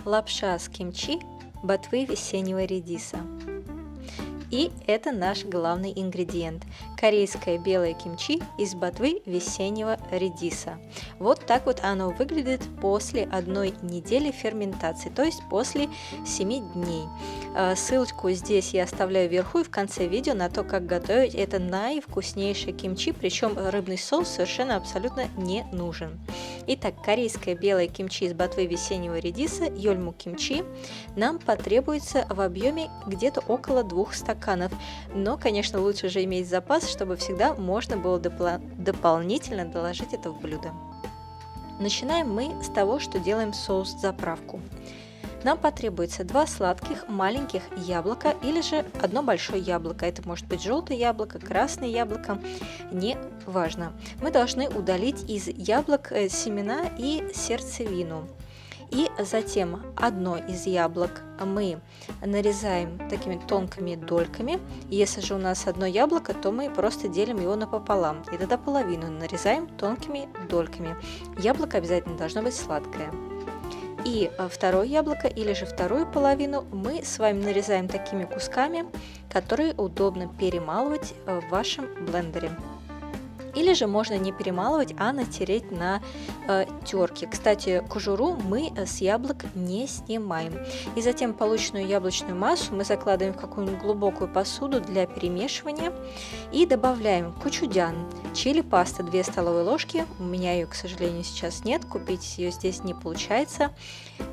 лапша с кимчи ботвы весеннего редиса. И это наш главный ингредиент – корейское белое кимчи из ботвы весеннего редиса. Вот так вот оно выглядит после 1 недели ферментации, то есть после 7 дней. Ссылочку здесь я оставляю вверху и в конце видео на то, как готовить это наивкуснейшее кимчи, причем рыбный соус совершенно абсолютно не нужен. Итак, корейское белое кимчи из ботвы весеннего редиса, йольму кимчи, нам потребуется в объеме где-то около 2 стаканов. Но, конечно, лучше же иметь запас, чтобы всегда можно было дополнительно доложить это в блюдо. Начинаем мы с того, что делаем соус-заправку. Нам потребуется 2 сладких маленьких яблока или же 1 большое яблоко. Это может быть желтое яблоко, красное яблоко, не важно. Мы должны удалить из яблок семена и сердцевину. И затем одно из яблок мы нарезаем такими тонкими дольками. Если же у нас одно яблоко, то мы просто делим его напополам. И тогда половину нарезаем тонкими дольками. Яблоко обязательно должно быть сладкое. И второе яблоко или же вторую половину мы с вами нарезаем такими кусками, которые удобно перемалывать в вашем блендере. Или же можно не перемалывать, а натереть на терке. Кстати, кожуру мы с яблок не снимаем. И затем полученную яблочную массу мы закладываем в какую-нибудь глубокую посуду для перемешивания и добавляем кочудян, чили паста 2 столовые ложки. У меня ее, к сожалению, сейчас нет, купить ее здесь не получается.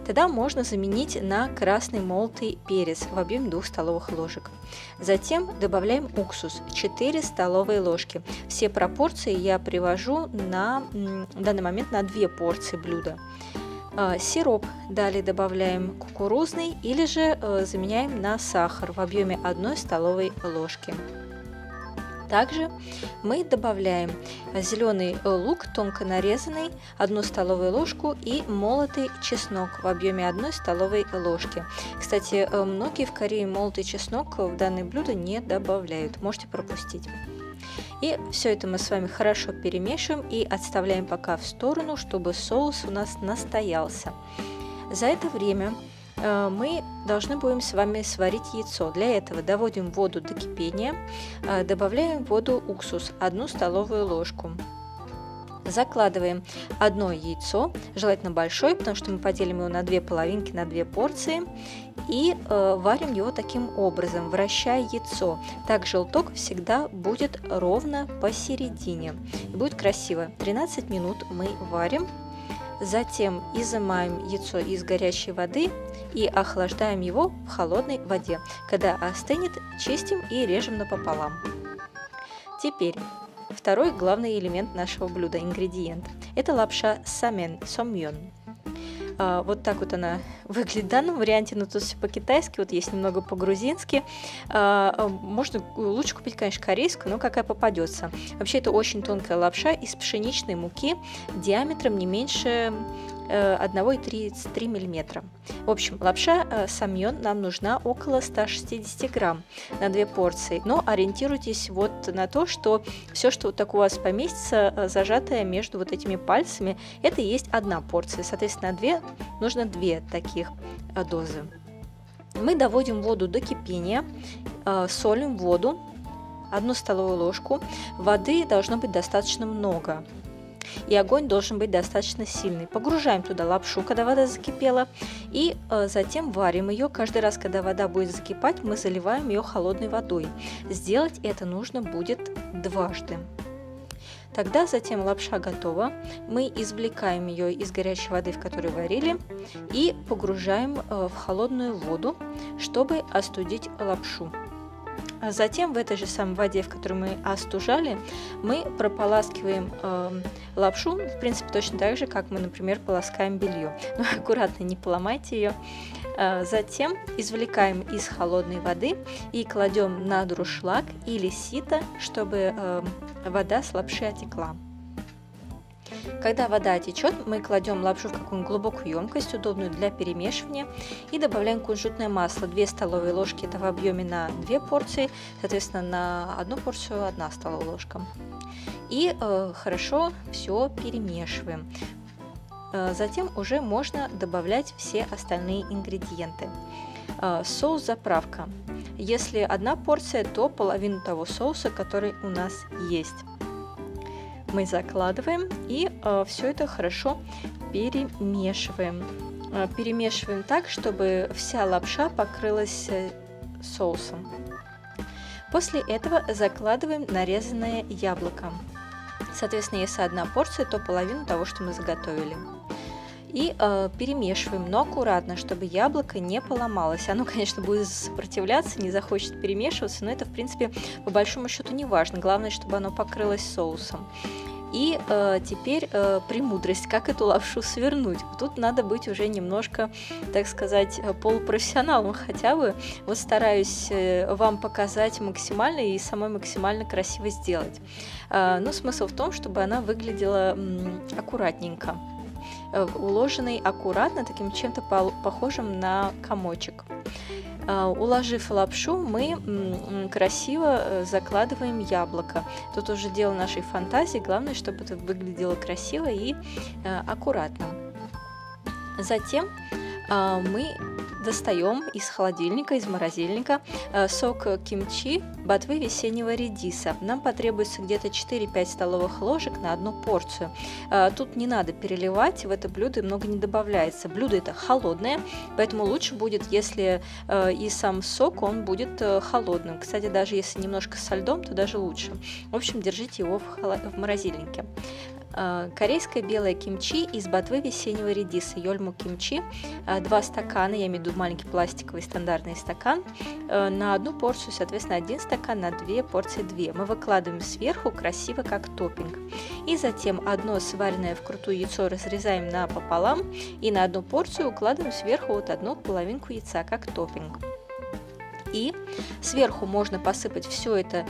Тогда можно заменить на красный молотый перец в объеме 2 столовых ложек. Затем добавляем уксус 4 столовые ложки. Все пропорции я привожу на данный момент на 2 порции блюда. Сироп далее добавляем кукурузный или же заменяем на сахар в объеме 1 столовой ложки. Также мы добавляем зеленый лук, тонко нарезанный, 1 столовую ложку и молотый чеснок в объеме 1 столовой ложки. Кстати, многие в Корее молотый чеснок в данное блюдо не добавляют, можете пропустить. И все это мы с вами хорошо перемешиваем и отставляем пока в сторону, чтобы соус у нас настоялся. За это время мы должны будем с вами сварить яйцо. Для этого доводим воду до кипения, добавляем в воду уксус 1 столовую ложку. Закладываем 1 яйцо, желательно большое, потому что мы поделим его на 2 половинки, на 2 порции. И варим его таким образом, вращая яйцо. Так желток всегда будет ровно посередине. И будет красиво. 13 минут мы варим. Затем изымаем яйцо из горячей воды и охлаждаем его в холодной воде. Когда остынет, чистим и режем напополам. Теперь второй главный элемент нашего блюда, ингредиент. Это лапша самен, сомьон. Вот так вот она выглядит в данном варианте, но тут все по-китайски, вот есть немного по-грузински. Можно лучше купить, конечно, корейскую, но какая попадется. Вообще это очень тонкая лапша из пшеничной муки диаметром не меньше 1,33 мм. В общем, лапша самьон нам нужна около 160 грамм на 2 порции. Но ориентируйтесь вот на то, что все, что вот так у вас поместится, зажатое между вот этими пальцами, это и есть 1 порция. Соответственно, 2 нужно 2 таких дозы. Мы доводим воду до кипения, солим воду, 1 столовую ложку. Воды должно быть достаточно много. И огонь должен быть достаточно сильный. Погружаем туда лапшу, когда вода закипела, и затем варим ее. Каждый раз, когда вода будет закипать, мы заливаем ее холодной водой. Сделать это нужно будет дважды. Тогда затем лапша готова. Мы извлекаем ее из горячей воды, в которой варили, и погружаем в холодную воду, чтобы остудить лапшу. Затем в этой же самой воде, в которой мы остужали, мы прополаскиваем лапшу, в принципе, точно так же, как мы, например, полоскаем белье. Но аккуратно, не поломайте ее. Затем извлекаем из холодной воды и кладем на дуршлаг или сито, чтобы вода с лапши отекла. Когда вода течет, мы кладем лапшу в какую-нибудь глубокую емкость, удобную для перемешивания, и добавляем кунжутное масло. 2 столовые ложки, это в объеме на 2 порции, соответственно, на 1 порцию 1 столовая ложка. И хорошо все перемешиваем. затем уже можно добавлять все остальные ингредиенты. Соус-заправка. Если одна порция, то половину того соуса, который у нас есть. Мы закладываем и все это хорошо перемешиваем. Перемешиваем так, чтобы вся лапша покрылась соусом. После этого закладываем нарезанное яблоко. Соответственно, если одна порция, то половину того, что мы заготовили. И перемешиваем, но аккуратно, чтобы яблоко не поломалось. Оно, конечно, будет сопротивляться, не захочет перемешиваться, но это, в принципе, по большому счету не важно. Главное, чтобы оно покрылось соусом. И теперь премудрость, как эту лапшу свернуть. Тут надо быть уже немножко, так сказать, полупрофессионалом хотя бы. Вот стараюсь вам показать максимально и самой максимально красиво сделать. Но смысл в том, чтобы она выглядела аккуратненько, уложенной аккуратно, таким чем-то похожим на комочек. Уложив лапшу, мы красиво закладываем яблоко. Тут уже дело нашей фантазии, главное, чтобы это выглядело красиво и аккуратно. Затем мы достаем из холодильника, из морозильника сок кимчи ботвы весеннего редиса. Нам потребуется где-то 4-5 столовых ложек на одну порцию. Тут не надо переливать, в это блюдо много не добавляется. Блюдо это холодное, поэтому лучше будет, если и сам сок, он будет холодным. Кстати, даже если немножко со льдом, то даже лучше. В общем, держите его в морозильнике. Корейское белое кимчи из ботвы весеннего редиса, йольму кимчи, 2 стакана, я имею в виду маленький пластиковый стандартный стакан, на одну порцию, соответственно, 1 стакан, на 2 порции 2. Мы выкладываем сверху красиво, как топпинг. И затем одно сваренное вкрутую яйцо разрезаем напополам и на одну порцию укладываем сверху вот одну половинку яйца, как топпинг. И сверху можно посыпать все это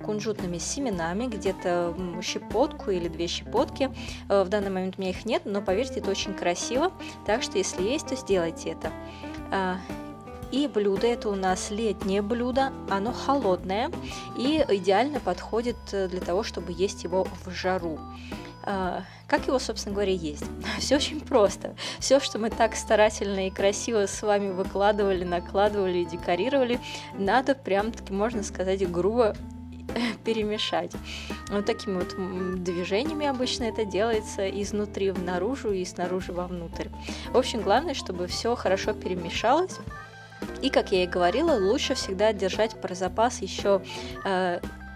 кунжутными семенами, где-то щепотку или 2 щепотки. В данный момент у меня их нет, но поверьте, это очень красиво, так что если есть, то сделайте это. И блюдо это у нас летнее блюдо, оно холодное и идеально подходит для того, чтобы есть его в жару. Как его, собственно говоря, есть? Все очень просто. Все, что мы так старательно и красиво с вами выкладывали, накладывали и декорировали, надо прям-таки, можно сказать, грубо перемешать. Вот такими вот движениями обычно это делается изнутри наружу и снаружи вовнутрь. В общем, главное, чтобы все хорошо перемешалось. И, как я и говорила, лучше всегда держать про запас еще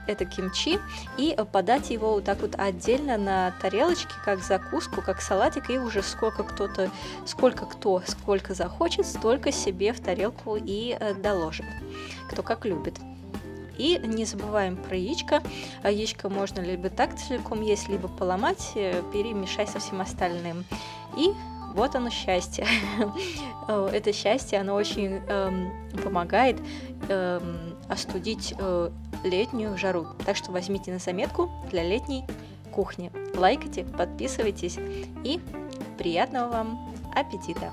это кимчи и подать его вот так вот отдельно на тарелочке, как закуску, как салатик, и уже сколько захочет, столько себе в тарелку и доложит, кто как любит. И не забываем про яичко. Яичко можно либо так целиком есть, либо поломать, перемешать со всем остальным. И вот оно счастье. Это счастье, оно очень помогает остудить летнюю жару. Так что возьмите на заметку для летней кухни. Лайкайте, подписывайтесь и приятного вам аппетита!